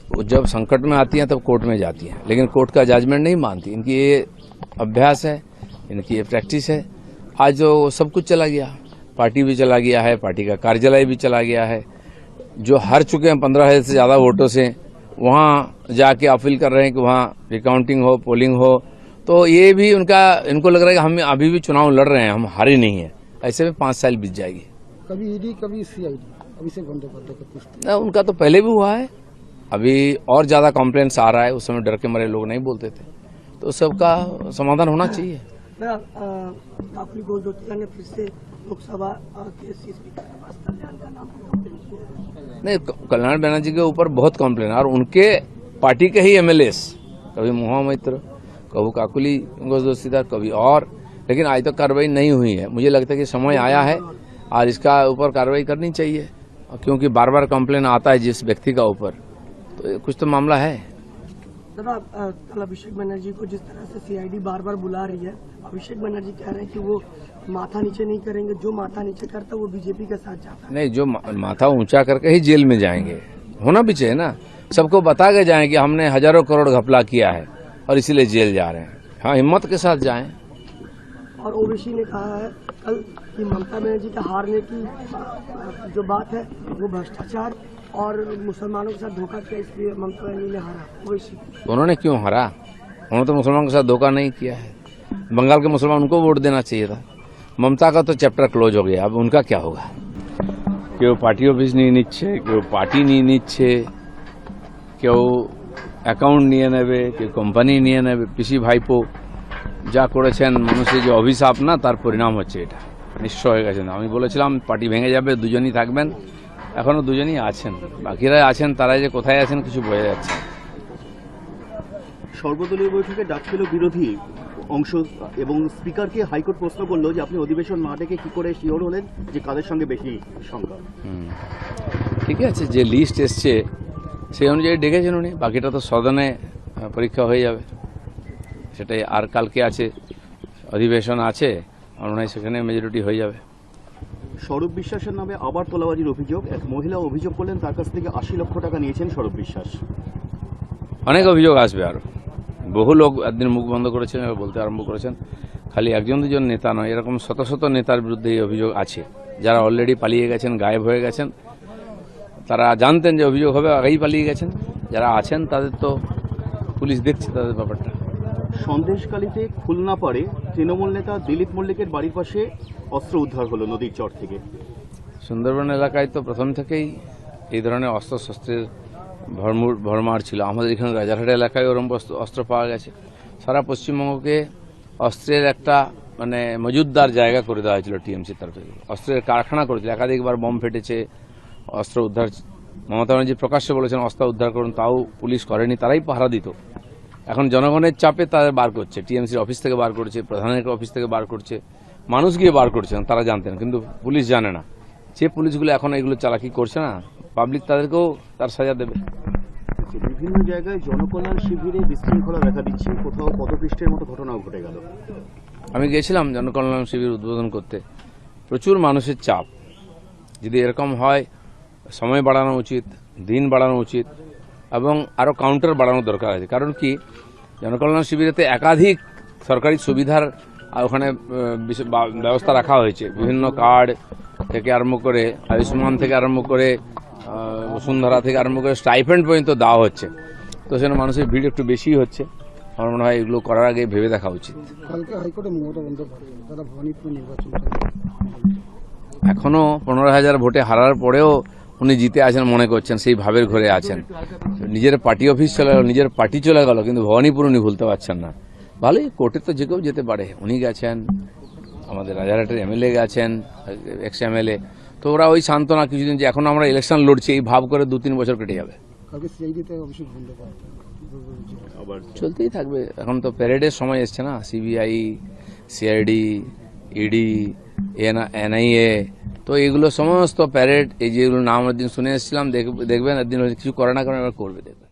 वो जब संकट में आती हैं तब कोर्ट में जाती हैं, लेकिन कोर्ट का जजमेंट नहीं मानती। इनकी ये अभ्यास है, इनकी ये प्रैक्टिस है। आज जो सब कुछ चला गया, पार्टी भी चला गया है, पार्टी का कार्यालय भी चला गया है। जो हार चुके हैं 15,000 से ज्यादा वोटों से, वहां जाके अपील कर रहे हैं कि वहां रिकाउंटिंग हो, पोलिंग हो। तो ये भी इनको लग रहा है कि हम अभी भी चुनाव लड़ रहे हैं, हम हारे नहीं है। ऐसे में 5 साल बीत जाएगी। कभी ईडी कभी सीआईडी, अभिषेक बंदोपाध्याय ना, उनका तो पहले भी हुआ है, अभी और ज्यादा कॉम्प्लेन्स आ रहा है। उस समय डर के मारे लोग नहीं बोलते थे, तो सबका समाधान होना चाहिए। काफी ने फिर से लोकसभा के स्पीकर के पास कल्याण का नाम नहीं, कल्याण बनर्जी के ऊपर बहुत कॉम्प्लेन, और उनके पार्टी के ही एमएलएस, कभी महुआ मैत्र, कभी काकुली दोस्तीदार, कभी और, लेकिन आज तक कार्रवाई नहीं हुई है। मुझे लगता है कि समय आया है और इसका ऊपर कार्रवाई करनी चाहिए, क्योंकि बार बार कॉम्प्लेन आता है जिस व्यक्ति का ऊपर, तो कुछ तो मामला है। दादा, कल अभिषेक बनर्जी को जिस तरह से सीआईडी बार बार बुला रही है, अभिषेक बनर्जी कह रहे हैं कि वो माथा नीचे नहीं करेंगे, जो माथा नीचे करता है वो बीजेपी के साथ जाता है। नहीं, जो माथा ऊंचा करके ही जेल में जाएंगे, होना भी चाहिए ना। सबको बता के जाएं कि हमने हजारों करोड़ घपला किया है और इसीलिए जेल जा रहे हैं। हाँ, हिम्मत के साथ जाएं। और ओवैसी ने कहा है कल कि ममता बनर्जी के हारने की जो बात है वो भ्रष्टाचार और मुसलमानों के साथ धोखा किया, इसलिए ममता बनर्जी ने हारा। ओवैसी उन्होंने क्यों हारा? उन्होंने तो मुसलमानों के साथ धोखा नहीं किया है। बंगाल के मुसलमान उनको वोट देना चाहिए था। ममता का तो चैप्टर क्लोज हो गया, अब उनका क्या होगा? কেউ পার্টি অফিস নিয়ে নিচ্ছে, কেউ পার্টি নিয়ে নিচ্ছে, কেউ অ্যাকাউন্ট নিয়ে নেবে, কেউ কোম্পানি নিয়ে নেবে। পিসি ভাইপো যা করেছেন, মানুষের যে অভিশাপ না, তার পরিণাম হচ্ছে এটা। নিশ্চয় হয়ে গেছেন। আমি বলেছিলাম পার্টি ভেঙে যাবে, দুজনই থাকবেন, এখনো দুজনই আছেন। বাকিরা আছেন, তারা যে কোথায় আছেন কিছু বোঝা যাচ্ছে না। সর্বদলীয় বৈঠকে ডাক ছিল বিরোধী অংশ এবং স্পিকারকে হাইকোর্ট প্রশ্ন করলো যে আপনি অধিবেশন না ডেকে কি করে শিওর হলেন যে কাদের সঙ্গে বেশি সংখ্যা। ঠিক আছে, যে লিস্ট এসছে সেই অনুযায়ী ডেকেছেন উনি, বাকিটা তো সদনে পরীক্ষা হয়ে যাবে। সেটাই, আর কালকে আছে অধিবেশন আছে, আর মনে হয় সেখানে মেজরিটি হয়ে যাবে। সৌরভ বিশ্বাসের নামে আবার তোলাবাজির অভিযোগ, এক মহিলা অভিযোগ করলেন তার কাছ থেকে 80 লক্ষ টাকা নিয়েছেন সৌরভ বিশ্বাস। অনেক অভিযোগ আসবে, আরো বহু লোক একদিন মুখ বন্ধ করেছেন, এবার বলতে আরম্ভ করেছেন। খালি একজন দুজন নেতা নয়, এরকম শত শত নেতার বিরুদ্ধে এই অভিযোগ আছে, যারা অলরেডি পালিয়ে গেছেন, গায়েব হয়ে গেছেন। তারা জানতেন যে অভিযোগ হবে, আগেই পালিয়ে গেছেন। যারা আছেন তাদের তো পুলিশ দেখছে তাদের ব্যাপারটা। সন্দেশখালীতে খুলনা পাড়ে তৃণমূল নেতা দিলীপ মল্লিকের বাড়ির পাশে অস্ত্র উদ্ধার হলো নদীর চর থেকে। সুন্দরবন এলাকায় তো প্রথম থেকেই এই ধরনের অস্ত্রশস্ত্রের ভরমার ছিল। আমাদের এখানে রাজারহাট এলাকায় ওরকম অস্ত্র পাওয়া গেছে। সারা পশ্চিমবঙ্গকে অস্ত্রের একটা মানে মজুদদার জায়গা করে দেওয়া হয়েছিল টিএমসির তরফে। অস্ত্রের কারখানা করেছিল, একাধিকবার বম ফেটেছে, অস্ত্র উদ্ধার। মমতা ব্যানার্জি প্রকাশ্যে বলেছেন অস্ত্র উদ্ধার করুন, তাও পুলিশ করেনি, তারাই পাহারা দিত। এখন জনগণের চাপে তাদের বার করছে, টিএমসির অফিস থেকে বার করছে, প্রধানের অফিস থেকে বার করছে, মানুষ গিয়ে বার করছেন, তারা জানতেন কিন্তু পুলিশ জানে না। যে পুলিশগুলো এখন এগুলো চালাকি করছে না, পাবলিক তাদেরকেও তার সাজা দেবে। বিভিন্ন জায়গায় জনকল্যাণ শিবিরে বিশৃঙ্খলা দেখা দিচ্ছে, কোথাও পদপৃষ্ঠের মতো ঘটনাও ঘটে গেল। আমি গেছিলাম জনকল্যাণ শিবির উদ্বোধন করতে, প্রচুর মানুষের চাপ। যদি এরকম হয়, সময় বাড়ানো উচিত, দিন বাড়ানো উচিত, এবং আরও কাউন্টার বাড়ানো দরকার আছে। কারণ কি, জনকল্যাণ শিবিরেতে একাধিক সরকারি সুবিধার ওখানে ব্যবস্থা রাখা হয়েছে। বিভিন্ন কার্ড থেকে আরম্ভ করে, আয়ুষ্মান থেকে আরম্ভ করে, বসুন্ধরা থেকে আরম্ভ করে স্টাইপেন্ড পর্যন্ত দেওয়া হচ্ছে। তো সেখানে মানুষের ভিড় একটু বেশি হচ্ছে। আমার মনে হয় এগুলো করার আগে ভেবে দেখা উচিত। এখনো 15,000 ভোটে হারার পরেও উনি জিতে আছেন মনে করছেন, সেই ভাবের ঘরে আছেন। নিজের পার্টি অফিস চলে গেল, নিজের পার্টি চলে গেল, কিন্তু ভবানীপুর উনি ভুলতে পারছেন না। ভালোই, কোর্টে তো যে কেউ যেতে পারে। উনি গেছেন, আমাদের রাজারহাটের এমএলএ গেছেন, এক্স এমএলএ। তো ওরা ওই সান্ত্বনা কিছুদিন, যে এখন আমরা ইলেকশন লড়ছি, এই ভাব করে 2-3 বছর কেটে যাবে। চলতেই থাকবে। এখন তো প্যারেডের সময় এসছে না, সিবিআই, সিআইডি, ইডি, এনআইএ, তো এগুলো সমস্ত প্যারেড, এই যেগুলো নাম একদিন শুনে এসেছিলাম, দেখবেন একদিন কিছু করে না করে এবার করবে, দেখবেন।